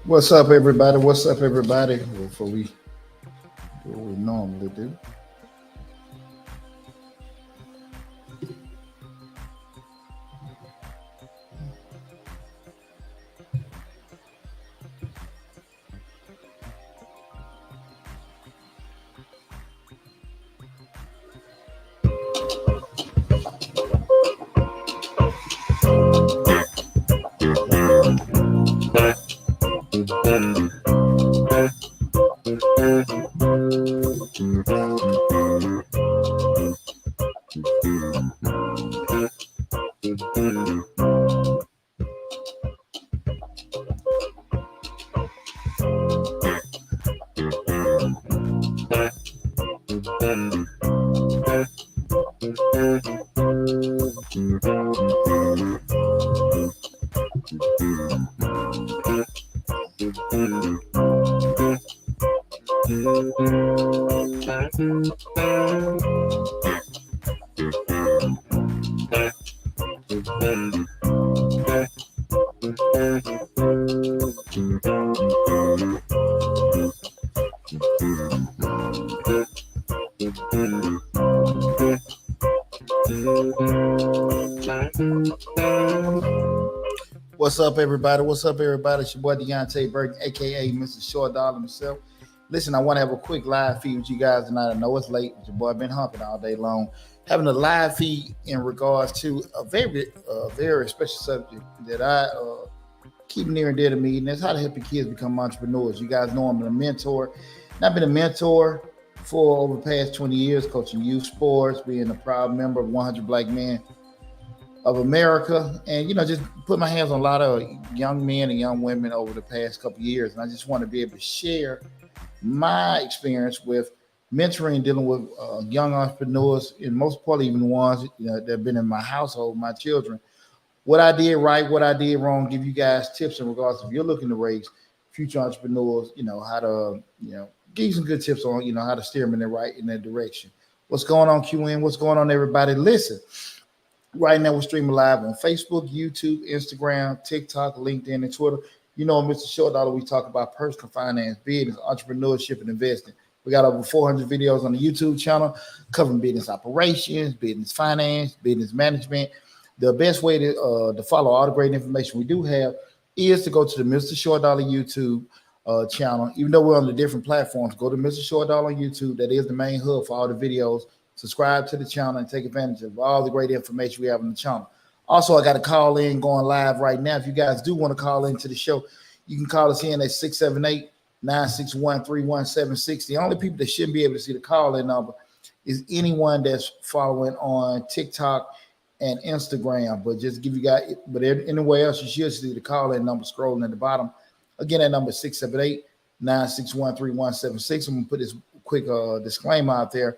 What's up, everybody? What's up, everybody? Before we do what we normally do, what's up, everybody? What's up, everybody? It's your boy Deonte Burden, aka Mr. Short Dollar himself. Listen, I want to have a quick live feed with you guys tonight. I know it's late, but your boy been humping all day long. Having a live feed in regards to a very special subject that I keep near and dear to me, and that's how to help your kids become entrepreneurs. You guys know I'm a mentor, and I've been a mentor for over the past 20 years, coaching youth sports, being a proud member of 100 Black Men of America, and just put my hands on a lot of young men and young women over the past couple of years. And I just want to be able to share my experience with mentoring and dealing with young entrepreneurs, and most importantly, even the ones that have been in my household, my children. What I did right, what I did wrong, give you guys tips in regards to if you're looking to raise future entrepreneurs, how to, give you some good tips on, how to steer them in that direction. What's going on, QN? What's going on, everybody? Listen, right now we're streaming live on Facebook, YouTube, Instagram, TikTok, LinkedIn, and Twitter. Mr. Short Dollar, we talk about personal finance, business, entrepreneurship, and investing. We got over 400 videos on the YouTube channel covering business operations, business finance, business management. The best way to follow all the great information we do have is to go to the Mr. Short Dollar YouTube channel. Even though we're on the different platforms, go to Mr. Short Dollar on YouTube. That is the main hub for all the videos. Subscribe to the channel and take advantage of all the great information we have on the channel. Also, I got a call in going live right now. If you guys do want to call into the show, you can call us in at 678-961-3176. The only people that shouldn't be able to see the call in number is anyone that's following on TikTok and Instagram. But just give you guys, but anywhere else, you should see the call in number scrolling at the bottom. Again, that number is 678-961-3176. I'm going to put this quick disclaimer out there.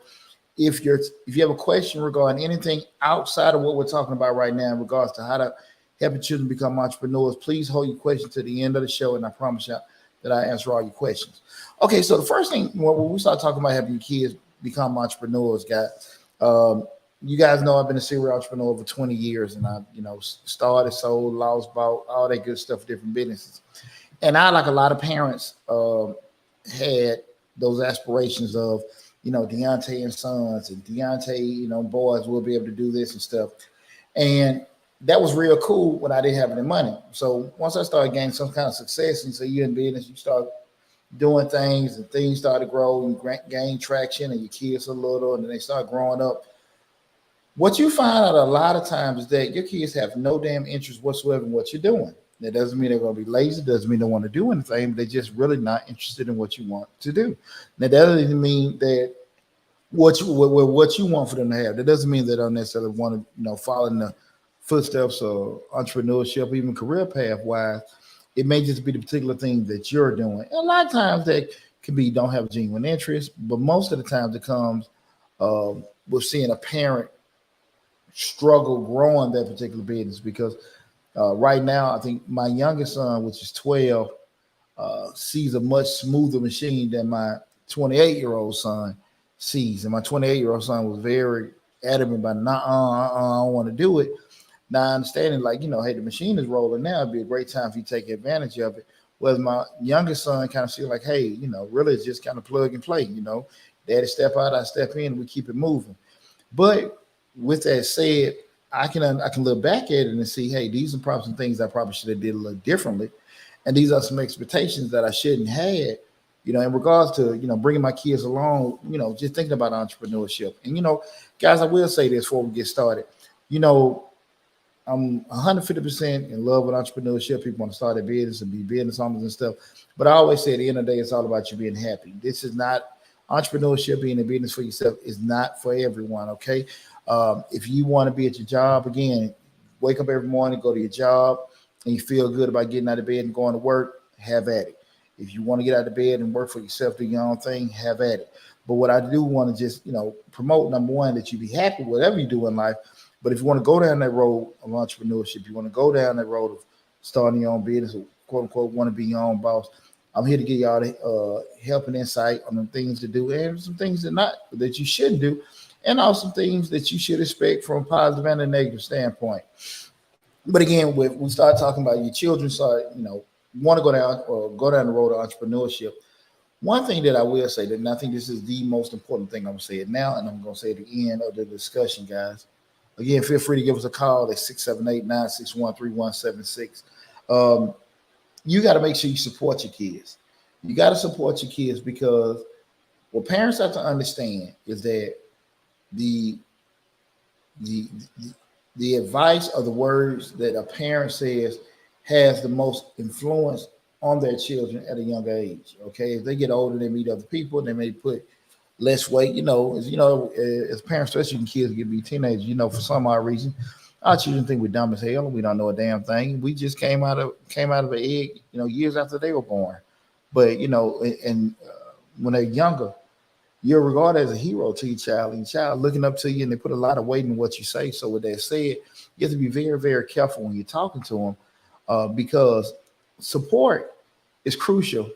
If you have a question regarding anything outside of what we're talking about right now in regards to how to help your children become entrepreneurs, please hold your question to the end of the show, and I promise you that I answer all your questions. Okay, so the first thing when we start talking about helping kids become entrepreneurs, guys, you guys know I've been a serial entrepreneur over 20 years, and I, started, sold, lost, bought, all that good stuff, different businesses. And I, like a lot of parents, had those aspirations of, Deonte and Sons and Deonte, boys will be able to do this and stuff. And that was real cool when I didn't have any money. So once I started gaining some kind of success, and so you're in business, you start doing things and things start to grow and gain traction, and your kids are little and then they start growing up. What you find out a lot of times is that your kids have no damn interest whatsoever in what you're doing. That doesn't mean they're going to be lazy. Doesn't mean they want to do anything. But they're just really not interested in what you want to do. Now, that doesn't mean that what you want for them to have. That doesn't mean they don't necessarily want to, follow in the footsteps of entrepreneurship, even career path wise. It may just be the particular thing that you're doing. And a lot of times that can be don't have genuine interest, but most of the times it comes with seeing a parent struggle growing that particular business because right now, I think my youngest son, which is 12, sees a much smoother machine than my 28-year-old son sees. And my 28-year-old son was very adamant about, I don't want to do it. Now, understanding, hey, the machine is rolling now. It'd be a great time if you take advantage of it. Whereas my youngest son kind of see like, hey, really it's just kind of plug and play. Daddy step out, I step in, and we keep it moving. But with that said, I can look back at it and see, hey, these are probably some things I probably should have did a little differently, and these are some expectations that I shouldn't have. In regards to bringing my kids along, just thinking about entrepreneurship. And guys, I will say this before we get started. You know, I'm 150% in love with entrepreneurship. People want to start a business and be business owners and stuff. But I always say at the end of the day, it's all about you being happy. This is not entrepreneurship, being a business for yourself is not for everyone. Okay. If you want to be at your job, again, wake up every morning, go to your job, and you feel good about getting out of bed and going to work, have at it. If you want to get out of bed and work for yourself, do your own thing, have at it. But what I do want to just, promote, number one, that you be happy with whatever you do in life. But if you want to go down that road of entrepreneurship, you want to go down that road of starting your own business, or quote unquote, want to be your own boss, I'm here to give y'all the help and insight on the things to do and some things that you shouldn't do, and also things that you should expect from a positive and a negative standpoint. But again, when we start talking about your children, want to go down the road of entrepreneurship. One thing that I will say, that and I think this is the most important thing, I'm gonna say it now, and I'm gonna say it at the end of the discussion, guys. Again, feel free to give us a call at 678-961-3176. You got to make sure you support your kids. You got to support your kids, because what parents have to understand is that the the the advice or the words that a parent says has the most influence on their children at a young age. Okay, if they get older, they meet other people, they may put less weight. As parents, especially kids get be teenagers. For some odd reason, our children think we're dumb as hell and we don't know a damn thing. We just came out of an egg, years after they were born. But and when they're younger, you're regarded as a hero to your child, and your child looking up to you, and they put a lot of weight in what you say. So with that said, you have to be very, very careful when you're talking to them, because support is crucial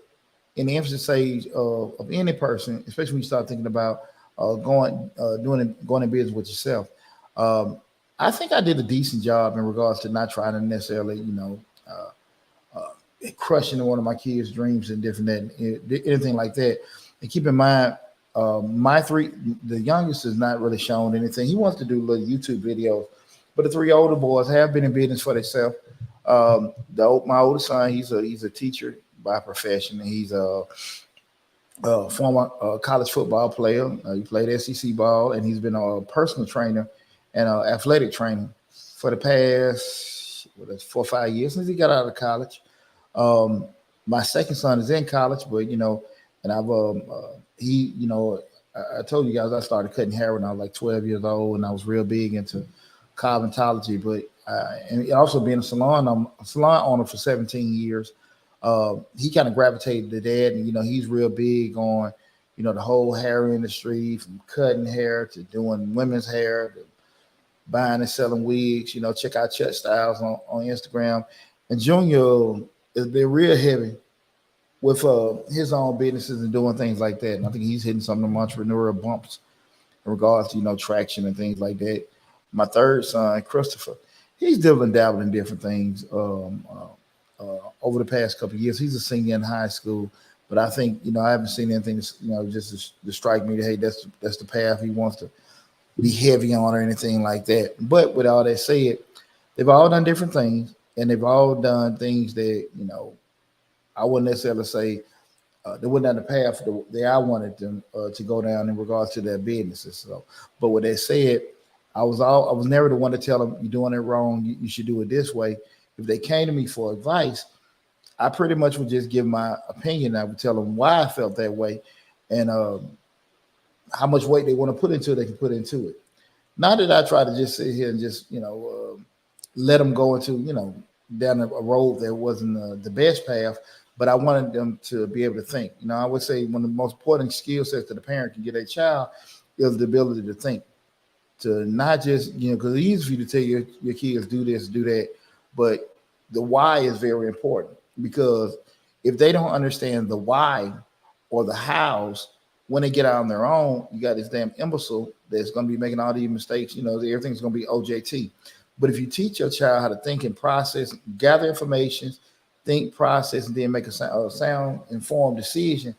in the infant stage of any person, especially when you start thinking about going in business with yourself. I think I did a decent job in regards to not trying to necessarily, crushing one of my kids' dreams and anything like that. And keep in mind, the youngest is not really showing anything. He wants to do little YouTube videos, but the three older boys have been in business for themselves. My oldest son, he's a teacher by profession. He's a former college football player. He played SEC ball, and he's been a personal trainer and athletic trainer for the past 4 or 5 years since he got out of college. My second son is in college, but and I've I told you guys I started cutting hair when I was like 12 years old, and I was real big into cosmetology, but and also being a salon owner for 17 years. He kind of gravitated to that, and he's real big on the whole hair industry, from cutting hair to doing women's hair to buying and selling wigs. Check out Chet Styles on Instagram. And Junior has been real heavy with his own businesses and doing things like that. And I think he's hitting some of the entrepreneurial bumps in regards to traction and things like that. My third son, Christopher, he's dabbling in different things over the past couple of years. He's a senior in high school, but I think I haven't seen anything just to strike me that, hey, that's the path he wants to be heavy on or anything like that. But with all that said, they've all done different things, and they've all done things that I wouldn't necessarily say they went down the path that I wanted them to go down in regards to their businesses. So, but with that said, I was never the one to tell them you're doing it wrong. You should do it this way. If they came to me for advice, I pretty much would just give my opinion. I would tell them why I felt that way, and how much weight they want to put into it, they can put into it. Not that I try to just sit here and just let them go into down a road that wasn't the best path, but I wanted them to be able to think. I would say one of the most important skill sets that a parent can get a child is the ability to think, to not just because it's easy for you to tell your kids do this, do that, but the why is very important, because if they don't understand the why or the hows, when they get out on their own, you got this damn imbecile that's going to be making all these mistakes. Everything's going to be OJT. But if you teach your child how to think and process, gather information, think, process, and then make a sound informed decision.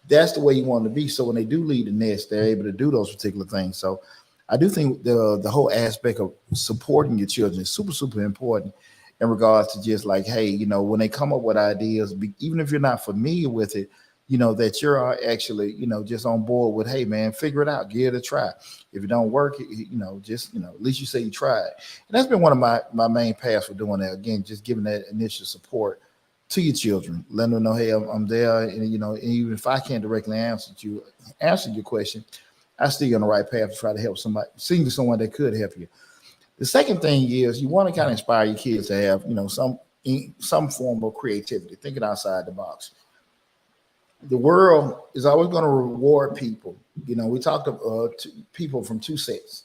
That's the way you want to be. So when they do leave the nest, they're able to do those particular things. So I do think the whole aspect of supporting your children is super, super important in regards to just like, hey, when they come up with ideas, even if you're not familiar with it, that you're actually, just on board with, hey, man, figure it out, give it a try. If it don't work, just, at least you say you tried. And that's been one of my main paths for doing that. Again, just giving that initial support to your children, letting them know, hey, I'm there. And, even if I can't directly answer your question, I still on the right path to try to help somebody, seeing someone that could help you. The second thing is you want to kind of inspire your kids to have, some form of creativity, thinking outside the box. The world is always going to reward people. We talked to people from two sets,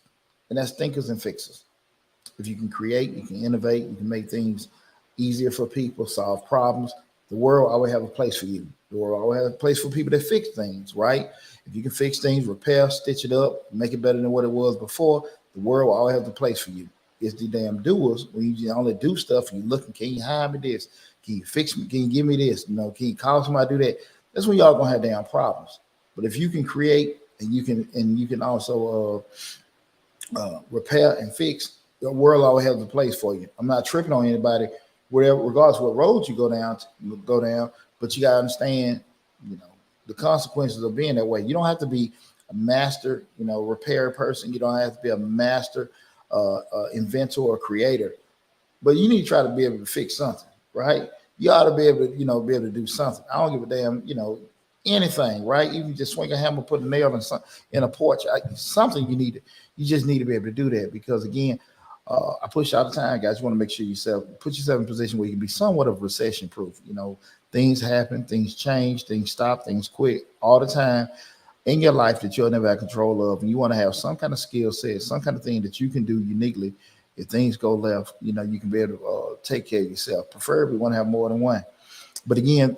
and that's thinkers and fixers. If you can create, you can innovate, you can make things easier for people, solve problems. The world always have a place for you. The world always has a place for people that fix things, right? If you can fix things, repair, stitch it up, make it better than what it was before, the world will always have a place for you. It's the damn doers when you only do stuff and you're looking, can you hire me this? Can you fix me? Can you give me this? Can you call somebody to do that? That's when y'all gonna have damn problems. But if you can create and you can also repair and fix, the world always has a place for you. I'm not tripping on anybody, whatever, regardless of what road you go down, but you gotta understand, the consequences of being that way. You don't have to be a master, repair person. You don't have to be a master inventor or creator, but you need to try to be able to fix something, right? You ought to be able to, be able to do something. I don't give a damn, anything, right? Even just swing a hammer, put a nail in a porch, something you just need to be able to do that because again, I push all the time, guys. You want to make sure put yourself in a position where you can be somewhat of recession proof. Things happen, things change, things stop, things quit all the time in your life that you'll never have control of. And you want to have some kind of skill set, some kind of thing that you can do uniquely. If things go left, you can be able to take care of yourself. Preferably want to have more than one. But again,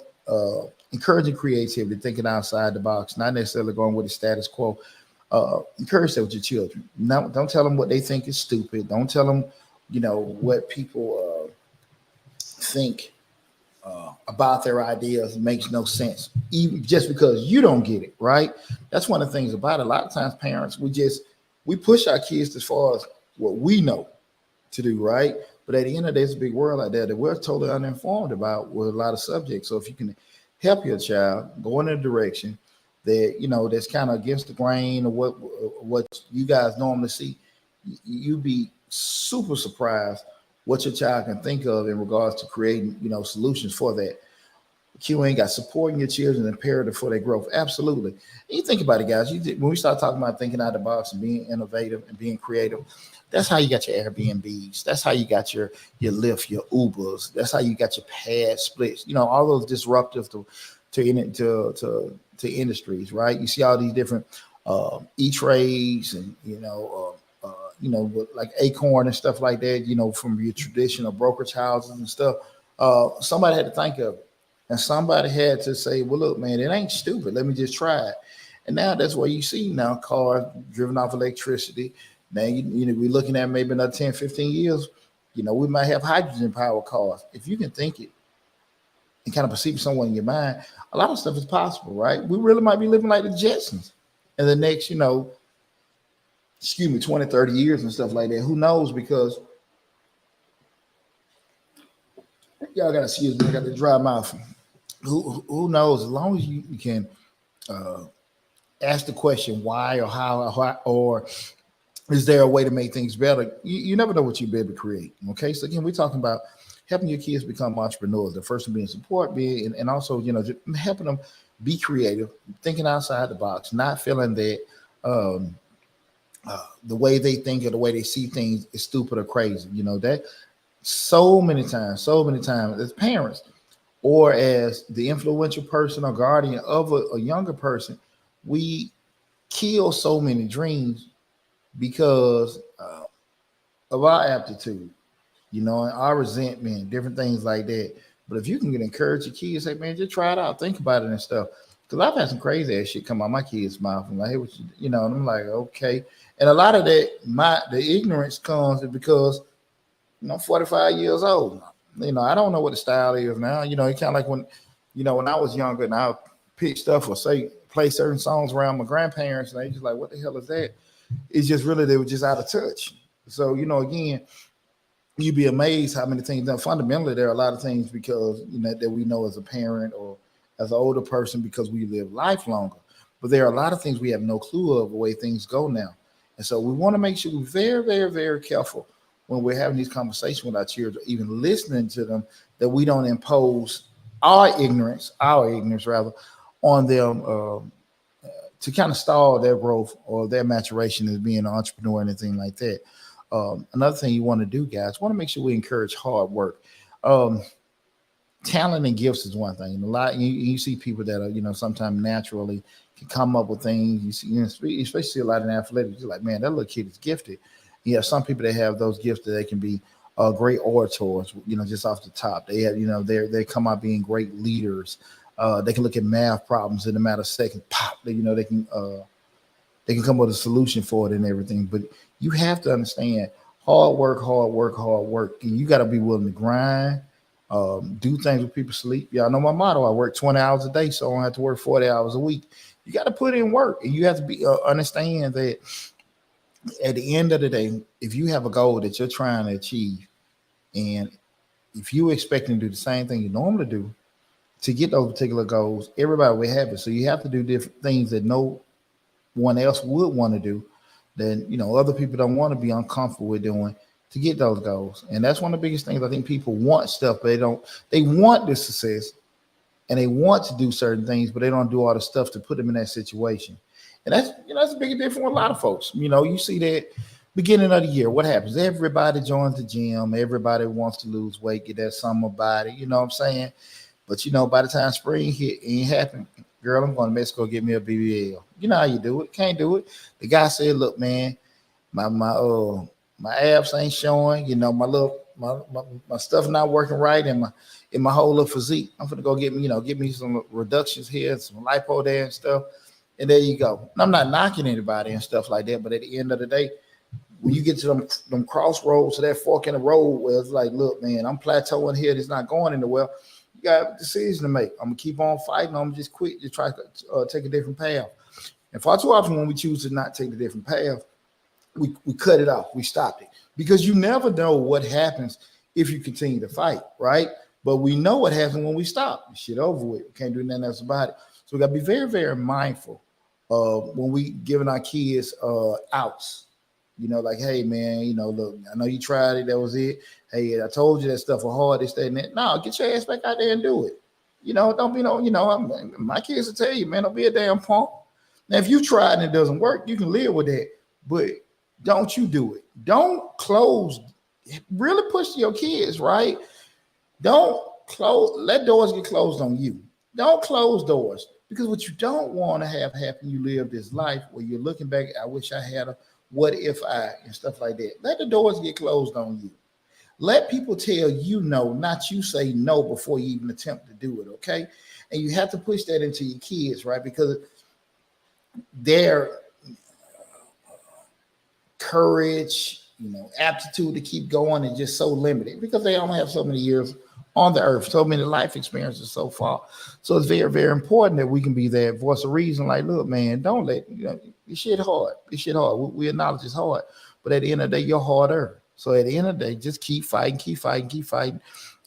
encouraging creativity, thinking outside the box, not necessarily going with the status quo. Encourage that with your children. Don't tell them what they think is stupid. Don't tell them, what people think about their ideas makes no sense, even just because you don't get it, right? That's one of the things about it. A lot of times parents, we push our kids as far as what we know to do, right? But at the end of the day, it's a big world out there that we're totally uninformed about with a lot of subjects. So if you can help your child go in a direction that, that's kind of against the grain of what you guys normally see, you'd be super surprised what your child can think of in regards to creating, solutions for that. Q ain't got supporting your children imperative for their growth. Absolutely. And you think about it, guys. When we start talking about thinking out of the box and being innovative and being creative, that's how you got your Airbnbs. That's how you got your Lyft, your Ubers. That's how you got your pad splits. All those disruptive to industries, right? You see all these different E-trades and like Acorn and stuff like that. From your traditional brokerage houses and stuff. Somebody had to think of it. And somebody had to say, well, look, man, it ain't stupid. Let me just try it. And now that's what you see now, cars driven off electricity. Now, we're looking at maybe another 10, 15 years, we might have hydrogen powered cars. If you can think it and kind of perceive someone in your mind, a lot of stuff is possible, right? We really might be living like the Jetsons in the next, 20, 30 years and stuff like that. Who knows? Because y'all got to excuse me, I got the dry mouth. Who knows? As long as you can ask the question why or how or is there a way to make things better? You never know what you'll be able to create. Okay, so again, we're talking about helping your kids become entrepreneurs. The first one being support, and also just helping them be creative, thinking outside the box, not feeling that the way they think or the way they see things is stupid or crazy. That so many times as parents or as the influential person or guardian of a younger person, we kill so many dreams because of our aptitude, and our resentment, different things like that. But if you can encourage your kids, say, man, just try it out, think about it and stuff. Because I've had some crazy ass shit come out my kids' mouth. I'm like, hey, what and I'm like, okay. And a lot of that, the ignorance comes because, 45 years old. I don't know what the style is now. It's kind of like when I was younger and I pick stuff or say play certain songs around my grandparents, and they just like, what the hell is that? It's just really they were just out of touch. So again, you'd be amazed how many things. Now, fundamentally, there are a lot of things because that we know as a parent or as an older person because we live life longer. But there are a lot of things we have no clue of the way things go now, and so we want to make sure we're very, very, very careful when we're having these conversations with our children, even listening to them, that we don't impose our ignorance rather, on them to kind of stall their growth or their maturation as being an entrepreneur or anything like that. Another thing you want to do, guys, want to make sure we encourage hard work. Talent and gifts is one thing. A lot you see people that are sometimes naturally can come up with things. You see, especially a lot in athletics. You're like, man, that little kid is gifted. You have some people that have those gifts that they can be great orators. Just off the top, they have they come out being great leaders. They can look at math problems in a matter of seconds. Pop, they can come with a solution for it and everything. But you have to understand hard work, and you got to be willing to grind. Do things when people sleep. Y'all know my motto. I work 20 hours a day, so I don't have to work 40 hours a week. You got to put in work, and you have to be understand that at the end of the day, if you have a goal that you're trying to achieve, and if you're expecting to do the same thing you normally do to get those particular goals, everybody will have it. So you have to do different things that no one else would want to do. Then other people don't want to be uncomfortable with doing to get those goals. And that's one of the biggest things. I think people want stuff, but they want the success and they want to do certain things, but they don't do all the stuff to put them in that situation. And that's a big difference with a lot of folks. You see that beginning of the year, what happens? Everybody joins the gym. Everybody wants to lose weight, get that summer body. You know what I'm saying? But by the time spring hit, it ain't happen. Girl, I'm going to Mexico get me a BBL. You know how you do it. Can't do it. The guy said, look, man, my abs ain't showing. My stuff not working right in my whole little physique. I'm gonna go get me some reductions here, some lipo there and stuff. And there you go. And I'm not knocking anybody and stuff like that, but at the end of the day, when you get to them crossroads, to that fork in the road where it's like, look, man, I'm plateauing here. It's not going anywhere. You got a decision to make. I'm gonna keep on fighting. I'm gonna just quit to try to take a different path. And far too often, when we choose to not take the different path, we cut it off. We stopped it because you never know what happens if you continue to fight, right? But we know what happens when we stop. Shit over with. We can't do nothing else about it. So we got to be very, very mindful when we giving our kids outs. Like, hey, man, look, I know you tried it. That was it. Hey, I told you that stuff was hard. This, that, and that. No, get your ass back out there and do it. Don't be my kids will tell you, man, don't be a damn punk. Now, if you try and it doesn't work, you can live with that. But don't you do it. Don't close. Really push to your kids, right? Don't let doors get closed on you. Don't close doors, because what you don't want to have happen, you live this life where you're looking back, I wish I had a what if I and stuff like that. Let the doors get closed on you. Let people tell you no, not you say no before you even attempt to do it, okay? And you have to push that into your kids, right? Because their courage, aptitude to keep going is just so limited because they only have so many years on the earth, so many life experiences so far. So it's very, very important that we can be that voice of reason. Like, look, man, don't let this shit hard. This shit hard. We acknowledge it's hard, but at the end of the day, you're harder. So at the end of the day, just keep fighting.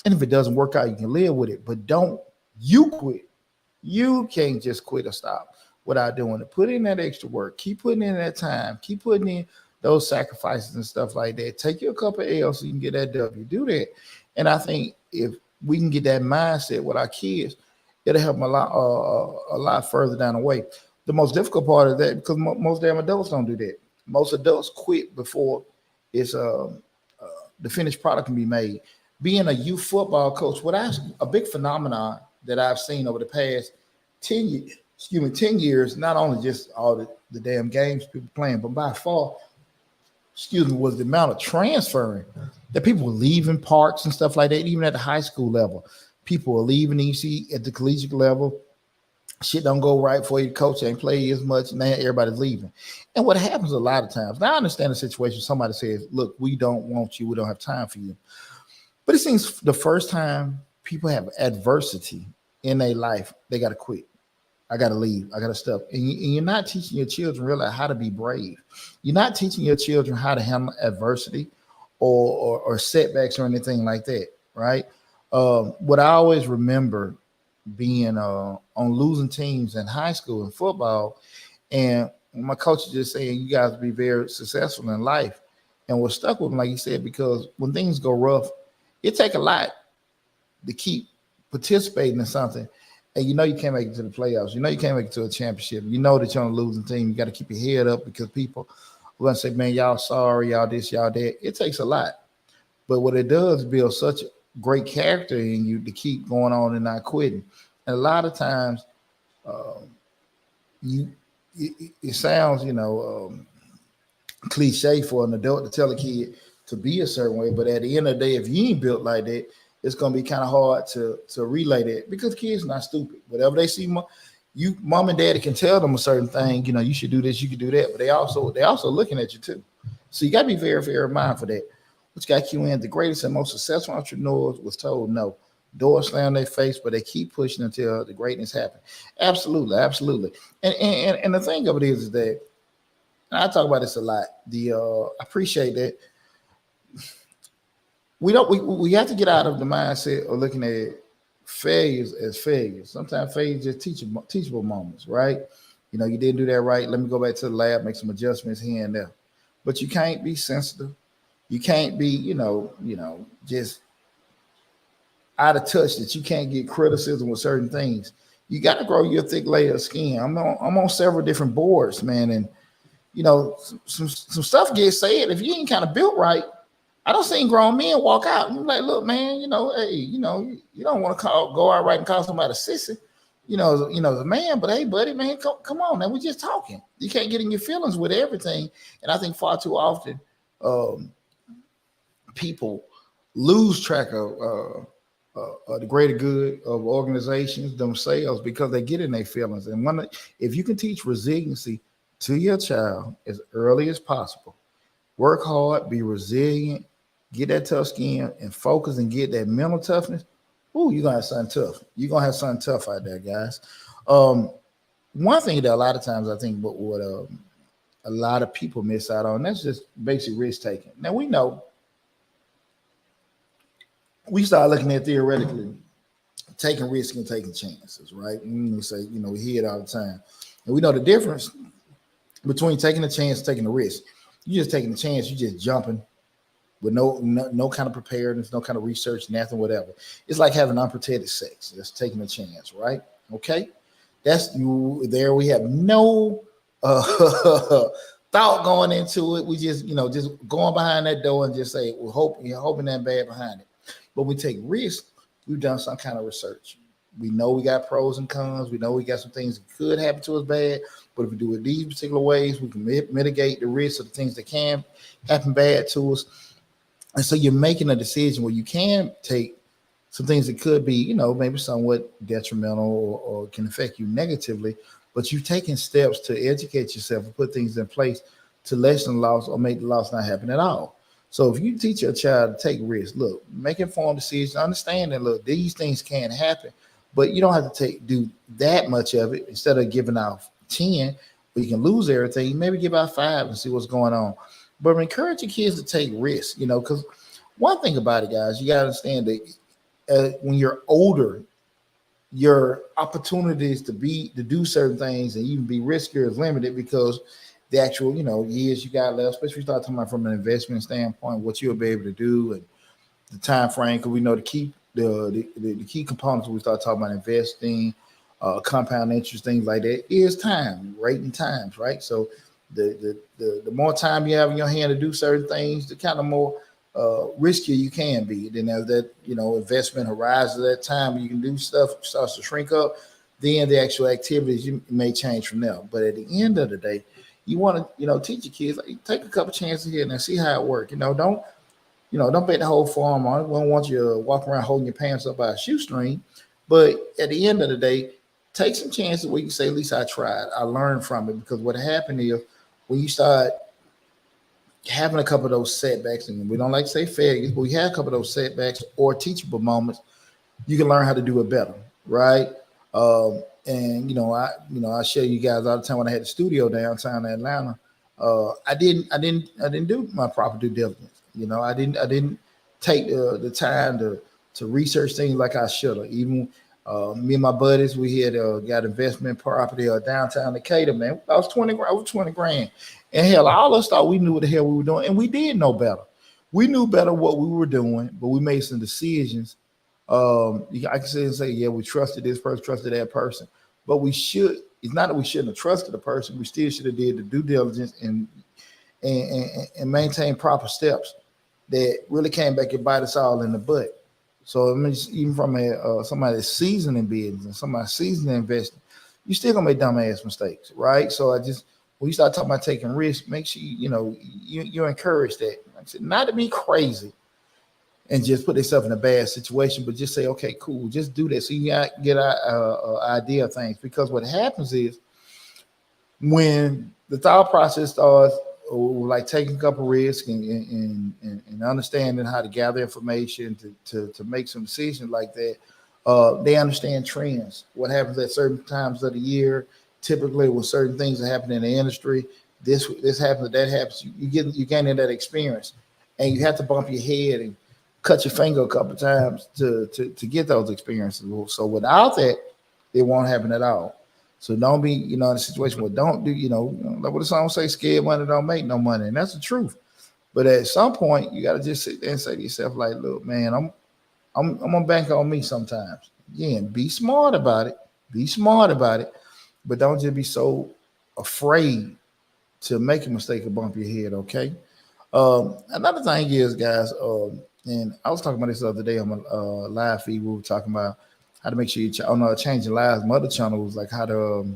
And if it doesn't work out, you can live with it. But don't you quit. You can't just quit or stop without doing it. Put in that extra work. Keep putting in that time. Keep putting in those sacrifices and stuff like that. Take you a couple of L's so you can get that W. Do that. And I think if we can get that mindset with our kids, it'll help them a lot further down the way. The most difficult part of that, because most damn adults don't do that. Most adults quit before it's the finished product can be made. Being a youth football coach, a big phenomenon that I've seen over the past 10 years, not only just all the damn games people playing, but by far, was the amount of transferring that people were leaving parks and stuff like that, even at the high school level. People were leaving EC at the collegiate level. Shit don't go right for you. The coach ain't play as much. Now everybody's leaving. And what happens a lot of times, now I understand the situation. Somebody says, look, we don't want you. We don't have time for you. But it seems the first time people have adversity in their life, they got to quit. I got to leave. I got to stop. And you're not teaching your children really how to be brave. You're not teaching your children how to handle adversity or setbacks or anything like that, right? What I always remember being on losing teams in high school and football, and my coach is just saying, you guys be very successful in life. And what stuck with me, like you said, because when things go rough, it take a lot to keep participating in something. And you know you can't make it to the playoffs. You know you can't make it to a championship. You know that you're on a losing team. You got to keep your head up because people are going to say, man, y'all sorry, y'all this, y'all that. It takes a lot. But what it does is build such great character in you to keep going on and not quitting. And a lot of times, you it sounds, cliche for an adult to tell a kid to be a certain way, but at the end of the day, if you ain't built like that, it's gonna be kind of hard to relay that because kids not stupid. Whatever they see, mom and daddy can tell them a certain thing. You know, you should do this, you can do that, but they also looking at you too. So you got to be very, very mindful of that. Which got you in. The greatest and most successful entrepreneurs was told no. Doors slam their face, but they keep pushing until the greatness happens. Absolutely, absolutely. And the thing of it is that, and I talk about this a lot. I appreciate that we have to get out of the mindset of looking at failures as failures. Sometimes failures just teachable moments, right? You know, you didn't do that right. Let me go back to the lab, make some adjustments here and there. But you can't be sensitive. You can't be, just out of touch that you can't get criticism with certain things. You got to grow your thick layer of skin. I'm on several different boards, man, and some stuff gets said. If you ain't kind of built right, I don't see grown men walk out and be like, look, man, hey, you don't want to go out right and call somebody a sissy, as a man, but hey, buddy, man, come on, man, we're just talking. You can't get in your feelings with everything. And I think far too often people lose track of the greater good of organizations themselves because they get in their feelings. And if you can teach resiliency to your child as early as possible, work hard, be resilient, get that tough skin and focus and get that mental toughness. Ooh, you're going to have something tough. You're going to have something tough out there, guys. One thing that a lot of times I think what a lot of people miss out on, that's just basic risk taking. Now, we know we start looking at theoretically taking risks and taking chances, right? And we say, we hear it all the time. And we know the difference between taking a chance and taking a risk. You're just taking a chance, you're just jumping with no kind of preparedness, no kind of research, nothing, whatever. It's like having unprotected sex. That's taking a chance, right? Okay? That's you there. We have no thought going into it. We just, just going behind that door and just say, we're hoping that bad behind it. But we take risks, we've done some kind of research. We know we got pros and cons. We know we got some things that could happen to us bad. But if we do it these particular ways, we can mitigate the risk of the things that can happen bad to us. And so you're making a decision where you can take some things that could be, maybe somewhat detrimental or can affect you negatively. But you've taken steps to educate yourself and put things in place to lessen the loss or make the loss not happen at all. So if you teach your child to take risks, look, make informed decisions, understand that, look, these things can happen, but you don't have to do that much of it. Instead of giving out 10, where you can lose everything, maybe give out 5 and see what's going on. But encourage your kids to take risks, because one thing about it, guys, you got to understand that when you're older, your opportunities to do certain things and even be riskier is limited because the actual, years you got left, especially if you start talking about from an investment standpoint, what you'll be able to do and the time frame, because we know the key components when we start talking about investing, compound interest, things like that, is time, rate and times, right? So the more time you have in your hand to do certain things, the kind of more riskier you can be. Then as that investment horizon, that time you can do stuff starts to shrink up, then the actual activities you may change from there. But at the end of the day, you want to teach your kids, like, take a couple chances here and see how it works. Don't bet the whole farm on it. We don't want you to walk around holding your pants up by a shoestring. But at the end of the day, take some chances where you can say, at least I tried. I learned from it. Because what happened is when you start having a couple of those setbacks, and we don't like to say failures, but we have a couple of those setbacks or teachable moments, you can learn how to do it better, right? And I share you guys all the time when I had the studio downtown in Atlanta. I didn't do my proper due diligence. I didn't take the time to research things like I should have. Even me and my buddies, we had got investment property downtown Decatur, man. I was 20 grand. And hell, all of us thought we knew what the hell we were doing, and we did know better. We knew better what we were doing, but we made some decisions. I can sit and say, yeah, we trusted this person, trusted that person, but we should. It's not that we shouldn't have trusted the person. We still should have did the due diligence and maintain proper steps that really came back and bite us all in the butt. So I mean, even from somebody that's seasoned in business and somebody seasoned in investing, you still gonna make dumbass mistakes, right? So when you start talking about taking risks, make sure you encourage that. Like I said, not to be crazy and just put yourself in a bad situation, but just say, okay, cool, just do that. So you get an idea of things. Because what happens is when the thought process starts, like taking a couple risks and understanding how to gather information to make some decisions like that, they understand trends. What happens at certain times of the year, typically when certain things are happening in the industry, this happens, that happens. You gain that experience, and you have to bump your head and cut your finger a couple of times to get those experiences. So without that, it won't happen at all. So don't be, in a situation where don't do, like what the song say, scared money don't make no money. And that's the truth. But at some point, you got to just sit there and say to yourself, like, look, man, I'm gonna bank on me sometimes. Again, be smart about it. Be smart about it. But don't just be so afraid to make a mistake or bump your head, okay? Another thing is, guys, and I was talking about this the other day on my live feed. We were talking about how to make sure you on Changing Lives. My other channel was like how to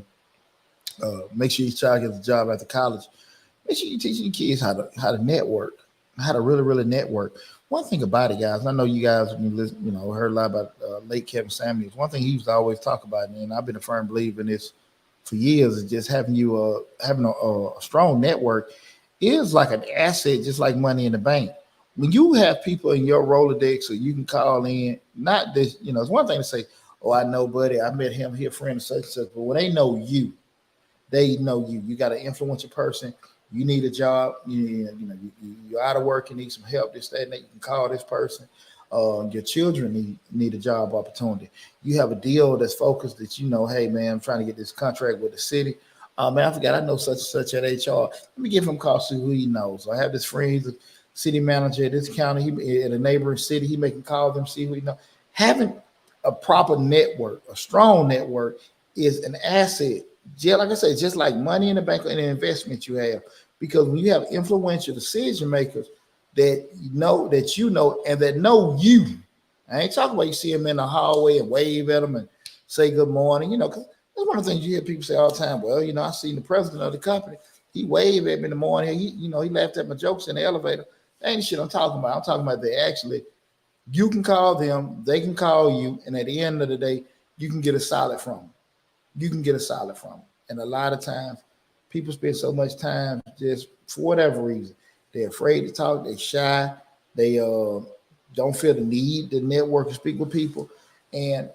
make sure your child gets a job after college. Make sure you're teaching your kids how to network, how to really network. One thing about it, guys, I know you guys heard a lot about late Kevin Samuels. One thing he used to always talk about, and I've been a firm believer in this for years, is just having a strong network is like an asset, just like money in the bank. When you have people in your Rolodex, so you can call in, not this, it's one thing to say, oh, I know Buddy, I met him, he a friend of such and such, but when they know you. You got an influential person. You need a job. You're out of work. You need some help. This, that, and that. You can call this person. Your children need a job opportunity. You have a deal that's focused that hey man, I'm trying to get this contract with the city. Man, I forgot I know such and such at HR. Let me give him a call, see who he knows. I have this friend, he's a city manager at this county. He in a neighboring city. He making call them, see who he knows. Having a proper network, a strong network, is an asset. Yeah, like I said, just like money in the bank and the investment you have, because when you have influential decision makers that and that know you, I ain't talking about you see them in the hallway and wave at them and say good morning, because that's one of the things you hear people say all the time. Well, I seen the president of the company, he waved at me in the morning. He laughed at my jokes in the elevator. That ain't shit I'm talking about. I'm talking about you can call them, they can call you, and at the end of the day, you can get a solid from them. And a lot of times people spend so much time just for whatever reason. They're afraid to talk, they're shy, they don't feel the need to network and speak with people, and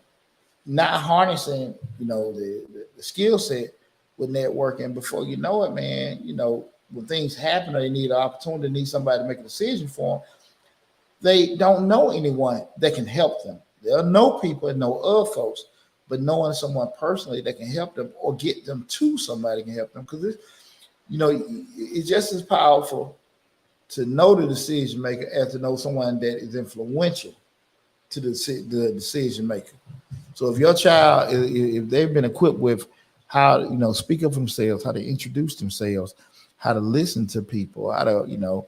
not harnessing, the skill set with networking. Before you know it, man, when things happen or they need an opportunity, need somebody to make a decision for them, they don't know anyone that can help them. They'll know people and know other folks, but knowing someone personally that can help them or get them to somebody can help them, because it's just as powerful to know the decision maker as to know someone that is influential to the decision maker. So if your child, if they've been equipped with how to speak up for themselves, how to introduce themselves, how to listen to people, how to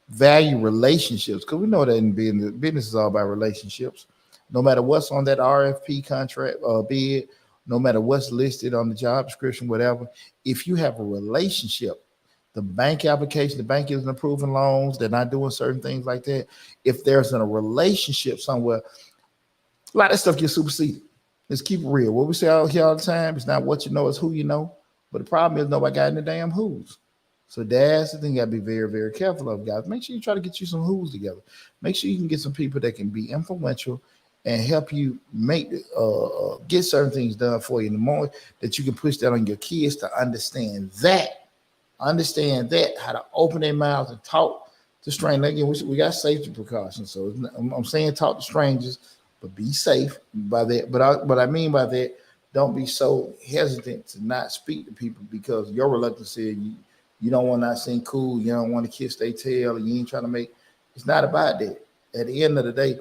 value relationships, because we know that in business is all about relationships. No matter what's on that RFP contract bid, no matter what's listed on the job description, whatever, if you have a relationship, the bank application, the bank isn't approving loans, they're not doing certain things like that. If there's a relationship somewhere, a lot of stuff gets superseded. Let's keep it real. What we say out here all the time, it's not what you know, it's who you know. But the problem is nobody got any damn who's. So that's the thing you gotta be very, very careful of, guys. Make sure you try to get you some who's together. Make sure you can get some people that can be influential and help you make get certain things done for you. And the more that you can push that on your kids to understand that how to open their mouths and talk to strangers. Again, we got safety precautions. So I'm saying talk to strangers, but be safe by that. But what I mean by that, don't be so hesitant to not speak to people because your reluctance is you don't want to not seem cool. You don't want to kiss their tail. And you ain't trying to make. It's not about that. At the end of the day,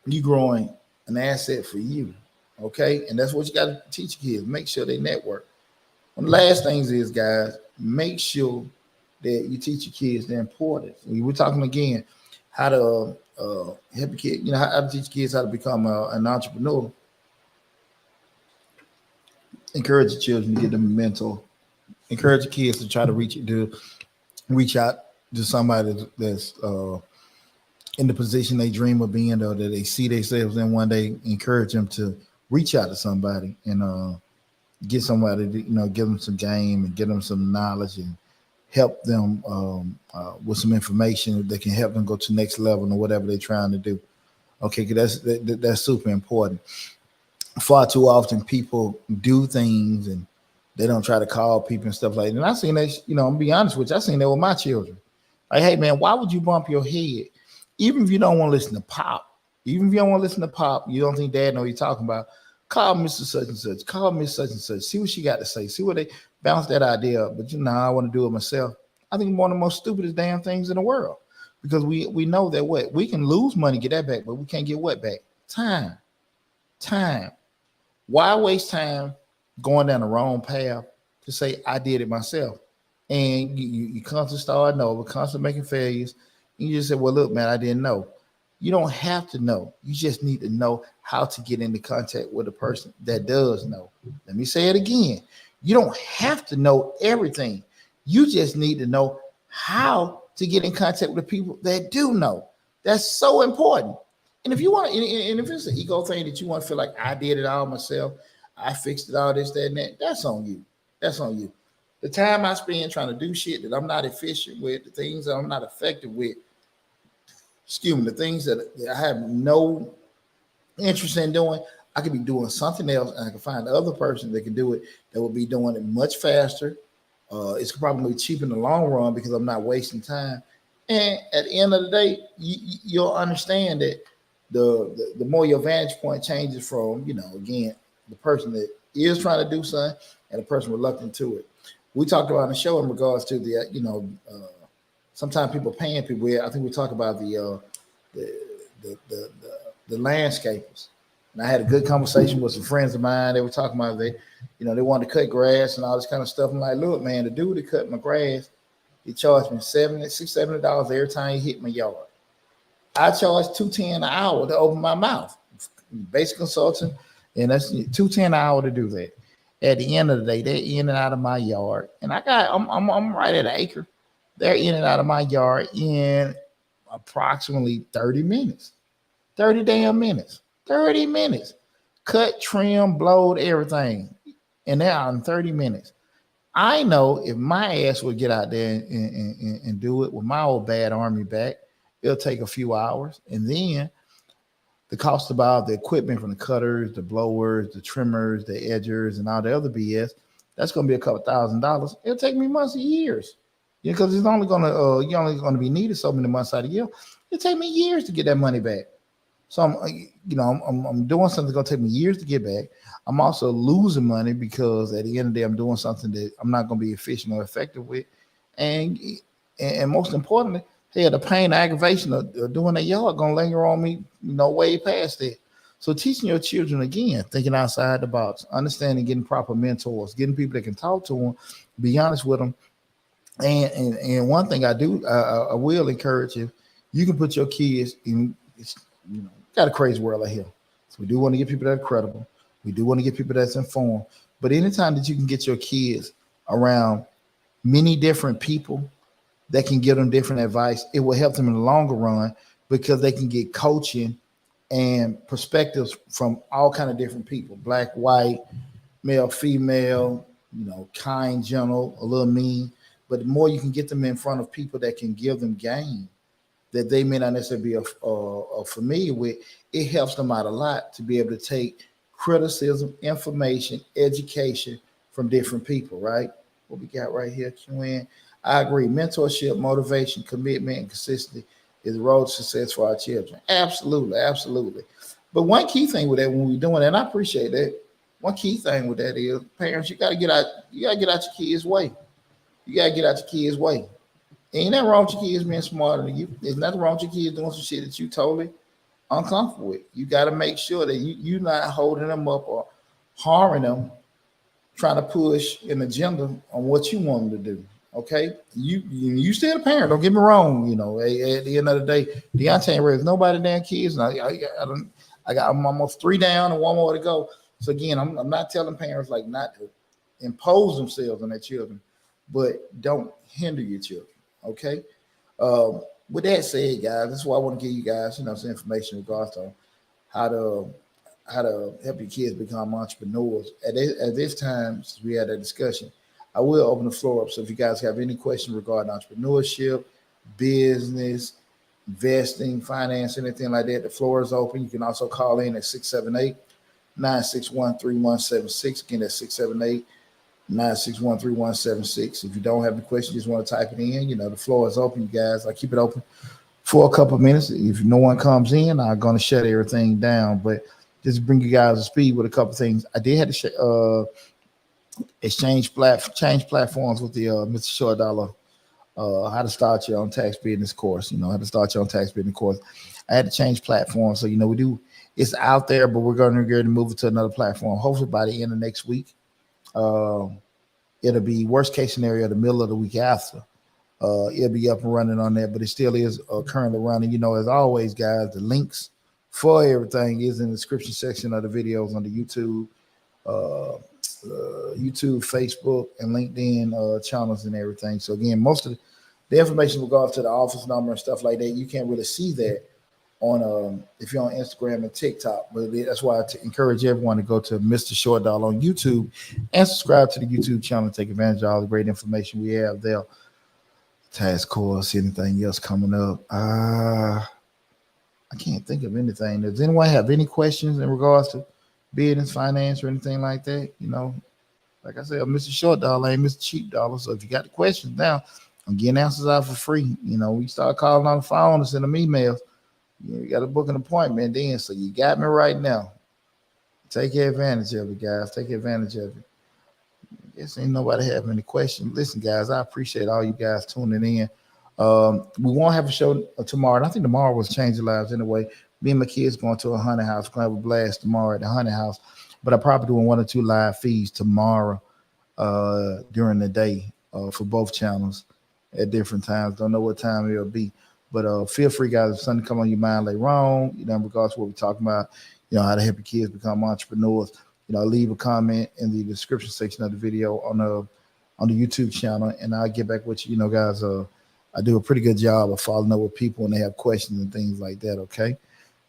you growing an asset for you. Okay, and that's what you got to teach kids. Make sure they network. One of the last things is, guys, make sure that you teach your kids the importance. We're talking again how to help your kid. You know how to teach kids how to become an entrepreneur. Encourage your children to get them a mentor. Encourage your kids to try to reach out to somebody that's in the position they dream of being or that they see themselves in one day. Encourage them to reach out to somebody and get somebody to, give them some game and get them some knowledge and help them with some information that can help them go to the next level or whatever they're trying to do. Okay, that's super important. Far too often people do things and they don't try to call people and stuff like that. And I seen that, I'm gonna be honest with you, I seen that with my children. Like, hey man, why would you bump your head? Even if you don't want to listen to pop, you don't think dad know what you're talking about, call Mr. Such and Such, call Miss Such and Such, see what she got to say, see what they bounce that idea up. But I want to do it myself. I think one of the most stupidest damn things in the world. Because we know that we can lose money, get that back, but we can't get what back? Time. Why waste time going down the wrong path to say I did it myself? And you constantly start over, constantly making failures. And you just say, well, look, man, I didn't know. You don't have to know. You just need to know how to get into contact with a person that does know. Let me say it again. You don't have to know everything. You just need to know how to get in contact with the people that do know. That's so important. And if you want, and if it's an ego thing that you want to feel like I did it all myself, I fixed it all, this, that, and that, that's on you. That's on you. The time I spend trying to do shit that I'm not efficient with, the things that I'm not effective with, the things that I have no interest in doing, I could be doing something else and I can find the other person that can do it that will be doing it much faster. It's probably cheap in the long run because I'm not wasting time. And at the end of the day, you'll understand that the more your vantage point changes from, again, the person that is trying to do something and the person reluctant to it. We talked about on the show in regards to the, sometimes people paying people. I think we talked about the landscapers. And I had a good conversation with some friends of mine. They were talking about they wanted to cut grass and all this kind of stuff. I'm like, look, man, the dude that cut my grass, he charged me $70 every time he hit my yard. I charge $210 an hour to open my mouth. Basic consultant, and that's $210 an hour to do that. At the end of the day, they're in and out of my yard, and I'm right at an acre. They're in and out of my yard in approximately 30 minutes. 30 damn minutes. 30 minutes. Cut, trim, blowed, everything. And they're out in 30 minutes. I know if my ass would get out there and do it with my old bad army back, it'll take a few hours. And then the cost of all the equipment from the cutters, the blowers, the trimmers, the edgers, and all the other BS, that's going to be a couple $1,000s. It'll take me months or years. Because it's only going to you're only going to be needed so many months out of the year. It'll take me years to get that money back. So I'm doing something that's going to take me years to get back. I'm also losing money because at the end of the day, I'm doing something that I'm not going to be efficient or effective with. And most importantly, the pain and aggravation of doing that yard going to linger on me, way past that. So teaching your children, again, thinking outside the box, understanding, getting proper mentors, getting people that can talk to them, be honest with them. And one thing I will encourage you can put your kids in, got a crazy world out here. So we do want to get people that are credible. We do want to get people that's informed. But anytime that you can get your kids around many different people that can give them different advice, it will help them in the longer run because they can get coaching and perspectives from all kind of different people, black, white, male, female, kind, gentle, a little mean. But the more you can get them in front of people that can give them game that they may not necessarily be familiar with, it helps them out a lot to be able to take criticism, information, education from different people, right? What we got right here, QN. I agree. Mentorship, motivation, commitment, and consistency is the road to success for our children. Absolutely, absolutely. But one key thing with that when we're doing that, and I appreciate that, one key thing with that is parents, you gotta get out your kids' way. You gotta get out your kids' way. Ain't nothing wrong with your kids being smarter than you. There's nothing wrong with your kids doing some shit that you totally uncomfortable with. You got to make sure that you're not holding them up or harming them, trying to push an agenda on what you want them to do. Okay, you still a parent. Don't get me wrong. You know, at the end of the day, Deonte ain't raised nobody damn kids. And I'm almost 3 down and 1 more to go. So again, I'm not telling parents like not to impose themselves on their children, but don't hinder your children. Okay. With that said, guys, this is why I want to give you guys, some information in regards to how to help your kids become entrepreneurs. At this time, since we had that discussion, I will open the floor up. So if you guys have any questions regarding entrepreneurship, business, investing, finance, anything like that, the floor is open. You can also call in at 678-961-3176. Again, that's 678-961-3176. If you don't have any questions, you just want to type it in. The floor is open, you guys. I keep it open for a couple of minutes. If no one comes in, I'm going to shut everything down. But just bring you guys to speed with a couple of things. I did have to change platforms with the Mr. Short Dollar, how to start your own tax business course. How to start your own tax business course. I had to change platforms. So, we do, it's out there, but we're going to move it to another platform, hopefully by the end of next week. It'll be worst case scenario the middle of the week after. It'll be up and running on that, but it still is currently running. As always, guys, the links for everything is in the description section of the videos on the YouTube, Facebook, and LinkedIn channels and everything. So again, most of the information will go off to the office number and stuff like that. You can't really see that on if you're on Instagram and TikTok, but that's why I encourage everyone to go to Mr. Short Dollar on YouTube and subscribe to the YouTube channel and take advantage of all the great information we have there. Task course, anything else coming up? I can't think of anything. Does anyone have any questions in regards to business, finance, or anything like that? Like I said, Mr. Short Dollar ain't Mr. Cheap Dollar. So if you got the questions now, I'm getting answers out for free. We start calling on the phone and send them emails. You got to book an appointment then. So you got me right now. Take advantage of it, guys. Take advantage of it. I guess ain't nobody have any questions. Listen, guys, I appreciate all you guys tuning in. We won't have a show tomorrow. And I think tomorrow was Change Lives anyway. Me and my kids going to a haunted house. We're going to have a blast tomorrow at the haunted house. But I'm probably doing 1 or 2 live feeds tomorrow during the day for both channels at different times. Don't know what time it'll be. But feel free, guys, if something come on your mind later on, in regards to what we're talking about, how to help your kids become entrepreneurs, leave a comment in the description section of the video on the YouTube channel, and I'll get back with you. Guys, I do a pretty good job of following up with people when they have questions and things like that, okay?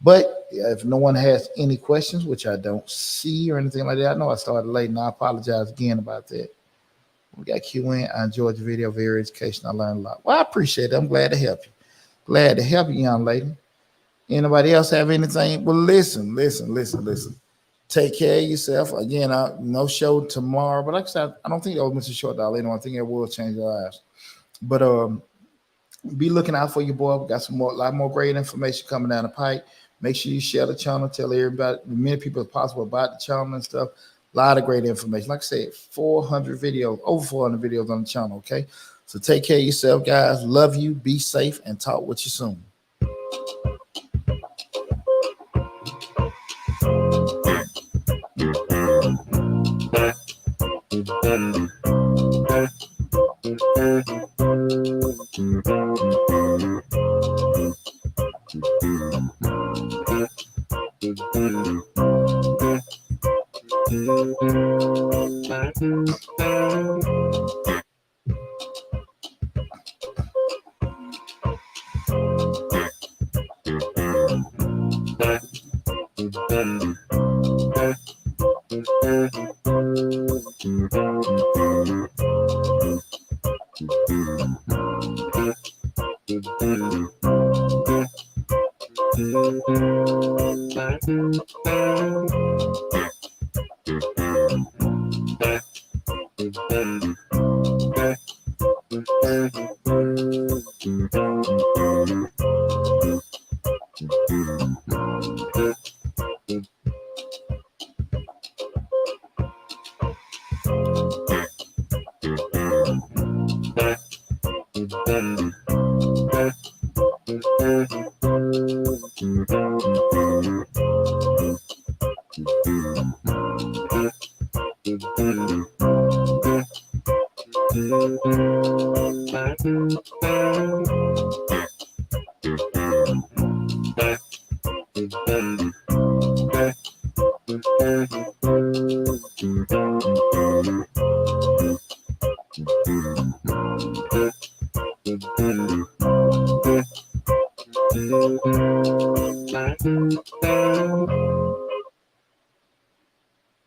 But if no one has any questions, which I don't see or anything like that, I know I started late, and I apologize again about that. We got QN. I enjoyed the video, very educational. I learned a lot. Well, I appreciate it. I'm glad to help you. Glad to help you, young lady. Anybody else have anything? Well, listen. Take care of yourself. Again, no show tomorrow. But like I said, I don't think that was Mr. Short Dollar. I think it will change your lives. But be looking out for your boy. We got a lot more great information coming down the pipe. Make sure you share the channel. Tell everybody, as many people as possible about the channel and stuff. A lot of great information. Like I said, 400 videos, over 400 videos on the channel, okay? So take care of yourself, guys. Love you. Be safe, and talk with you soon.